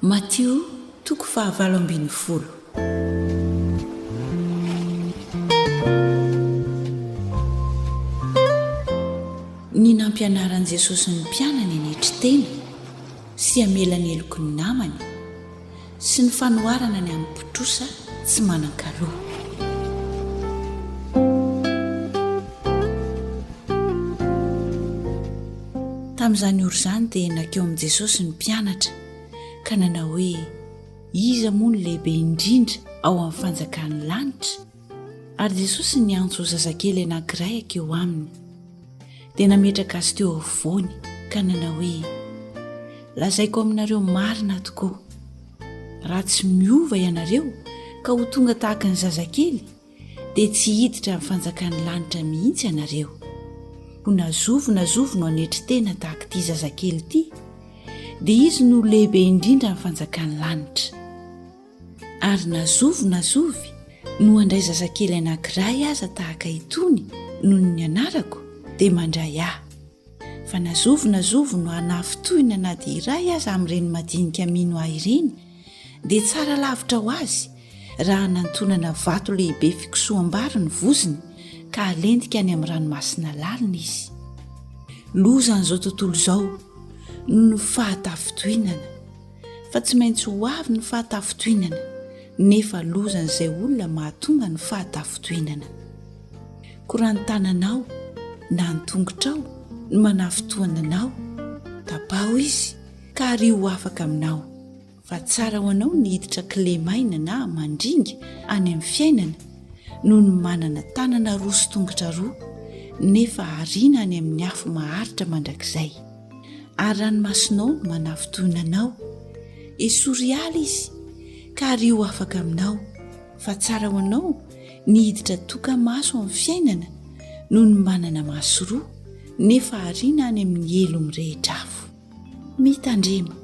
Matio toko 7. Ny nampianaran'i Jesosy ny mpianany anetry tena sy amelany eloko ny namany sy ny fanoharana ny amin'ny mpitrosa tsy manan-kaloha. Tamin'izany oro izany dia nankeo amin'i Jesosy ny mpianatra ka nanao hoe iza moa ny lehibe indrindra ao amin'ny fanjakan'ny lanitra. Ary Jesosy niantso zazakely anankiray ankeo aminy dia nametraka azy teo afovoany ka nanao hoe Lazaiko aminareo marina tokoa, raha tsy miova ianareo ka ho tonga tahaka ny zazakely dia tsy hiditra amin'ny fanjakan'ny lanitra mihitsy ianareo. Ho nazovo no anetry tena tahaka ity zazakely ity dia izy no lehibe indrindra amin'ny fanjakan'ny lanitra. Ary nazovo no handray zazakely anankiray aza tahaka itony noho ny anarako dia mandray ahy. Fa nazovo no hanafitohina na dia iray aza amin'ireny madinika amin'i ireny dia tsara lavitra ho azy raha nantonana vato lehibe fikosoham-bary ny voziny ka alentika any amin'ny ranomasina lalina izy. Lozan'izao tontolo izao no fahatafitohinana, fa tsy maintsy ho avy ny fahatafitohinana nefa lozan'izay olona mahatonga ny fahatafitohinana. Korantananao na ny tongotrao no manafitohananao, tapaho izy ka ary ho afaka aminao. Fa tsara ho anao ny hiditra kilemaina na mandringa any amin'ny fiainana noho ny manana tanana roa sy tongotra roa nefa ariana any amin'ny afo maharitra mandrakizay. Ary ranomasinao no manafitohananao, esorialy izy ka ary ho afaka aminao. Fa tsara ho anao ny hiditra toka-maso amin'ny fiainana noho ny manana maso roa nefa ariana any amin'ny elo mirehitra afo. Mitandrema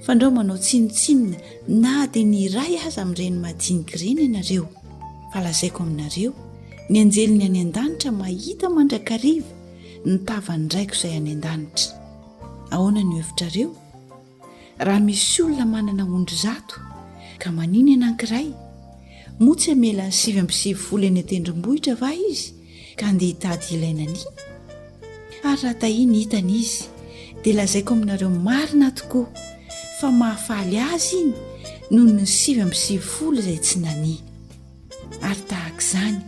fa ndao manao tsinotsinona na dia ny iray aza amin'ireny madinika ireny ianareo. Fa lazaiko aminareo ny anjeliny any an-danitra mahita mandrakariva ny tavan'ny raiko izay any an-danitra. Ahoana ny hevitrareo? Raha misy olona manana ondry 100 ka maniny anankiray, motsy amela ny 770 eny an-tendrombohitra va izy ka andeha hitady ilainany? Ary raha tahiny hitany izy dia lazaiko aminareo marina tokoa fa mahafaly azy iny noho ny 770 izay tsy nania. Ary tahaka izany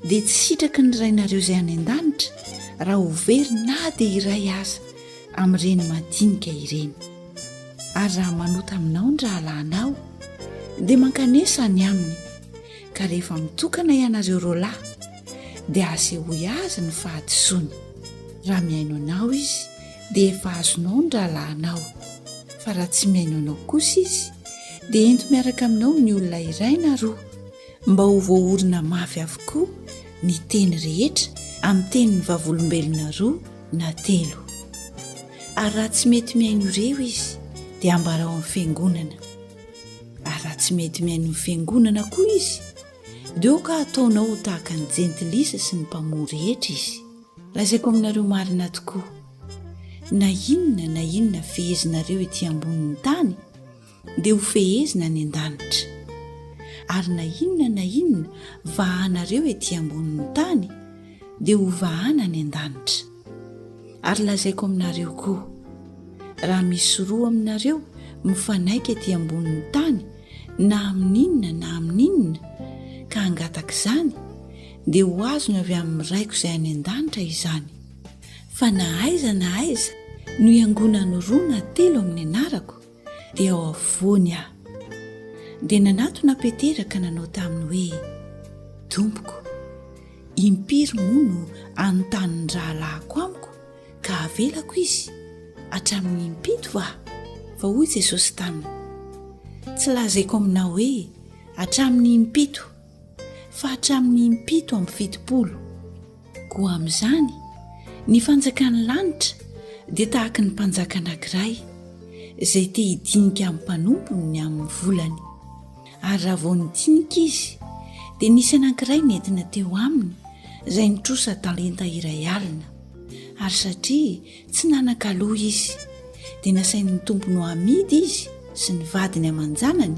dia tsy sitraky ny rainareo izay any an-danitra raha ho very na dia iray aza amin'ireny madinika ireny. Ary raha manota aminao ny rahalahinao dia mankanesa ny aminy, ka rehefa mitokana ianareo roalahy dia asehoy azy ny fahadisoany. Raha miaino anao izy dia efa azonao ny rahalahinao, fa raha tsy miaino anao kosa izy dia ento miaraka aminao ny olona iray na roa mba ho voaorina mafy avokoa ny teny rehetra amin'ny tenin'ny vavolombelona 2 na 3. Ary raha tsy mety miaino ireo izy dia ambarao amin'ny fiangonana. Ary raha tsy mety miaino ny fiangonana koa izy dia eo ka ataonao ho tahaka ny jentilisa sy ny mpamoha rehetra izy. Lazaiko aminareo marina tokoa, na inona fehezinareo ety ambonin'ny tany dia ho fehezina any an-danitra. Ary na inona vahanareo ety ambonin'ny tany dia ho vahana any an-danitra. Ary lazaiko aminareo koa, raha misy roa aminareo mifanaika ety ambonin'ny tany na amin'inona ka hangataka izany dia ho azony avy amin'ny raiko izay any an-danitra izany. Fa na aiza no iangonany 2 na 3 amin'ny anarako dia ao afovoany aho. Dia nanatona Petera ka nanao taminy hoe Tompoko, impiry moa no anontany ny rahalahiko amiko ka avelako izy hatramin'ny impito va? Fa hoy Jesosy taminy, tsy lazaiko aminao hoe hatramin'ny impito, fa hatramin'ny impito amin'ny 70. Koa amin'izany ny fanjakan'ny lanitra dia tahaka ny mpanjaka anankiray izay te hidinika amin'ny mpanompony amin'ny volany. Ary raha vao nidinika izy dia nisy anankiray nentina teo aminy izay nitrosa talenta iray alina. Ary satria tsy nanan-kaloha izy dia nasain'ny tompony ho amidy izy sy ny vadiny aman-janany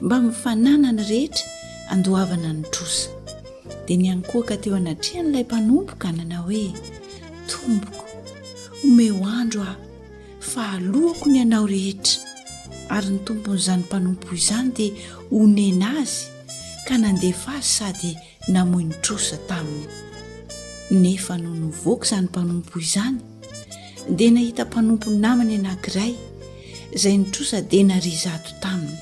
mba mifanana ny rehetra andohavana ny trosa. Dia niankoaka teo anatrehan'ilay mpanompo ka nanao hoe, tompoko, omeo andro aho fa alohako ny anao rehetra. Ary ny tompon'izany mpanompo izany dia onena azy ka nandefa azy sady namoy ny trosa taminy. Nefa no nivoaka izany mpanompo izany dia nahita mpanompo namany anankiray izay nitrosa dia narizato taminy.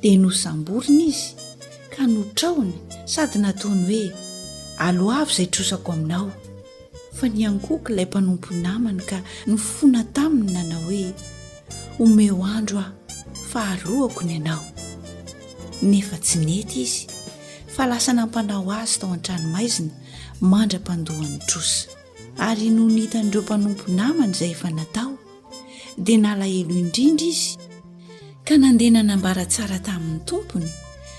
Dia nosamboriny izy ka notrahony sady nataony hoe, aloavo izay trosako aminao. Fa niankoaka ilay mpanompo namany ka nifona taminy nanao hoe, omeo andro aho fa alohako ny anao. Nefa tsy nety izy fa lasa nampanao azy tao an-tranomaizina mandra-pandohan'ny trosa. Ary no nihitan'ireo mpanompo namany izay efa natao dia nalahelo indrindra izy ka nandeha nanambara tsara tamin'ny tompony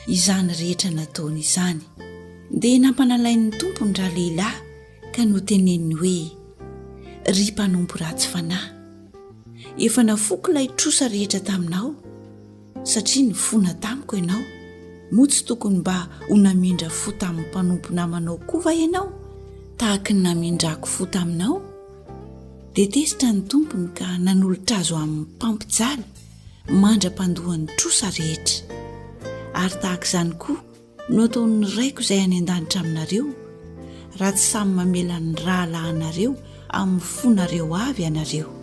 izany rehetra nataony izany. Dia nampanalain'ny tompony raha lehilahy ka noteneniny hoe, ry mpanompo ratsy fanahy, efa nafoko ilay trosa rehetra taminao satria nifona tamiko ianao. Moa tsy tokony mba ho namindra fo tamin'ny mpanompo namanao koa va ianao tahaka ny namindrako fo taminao? Dia tesitra ny tompony ka nanolotra azo amin'ny mpampijaly mandra-pandohan'ny trosa rehetra. Ary tahaka izany koa no ataon'ny raiko izay any an-danitra aminareo, raha tsy samy mamela ny rahalànareo amin'ny fonareo avy ianareo.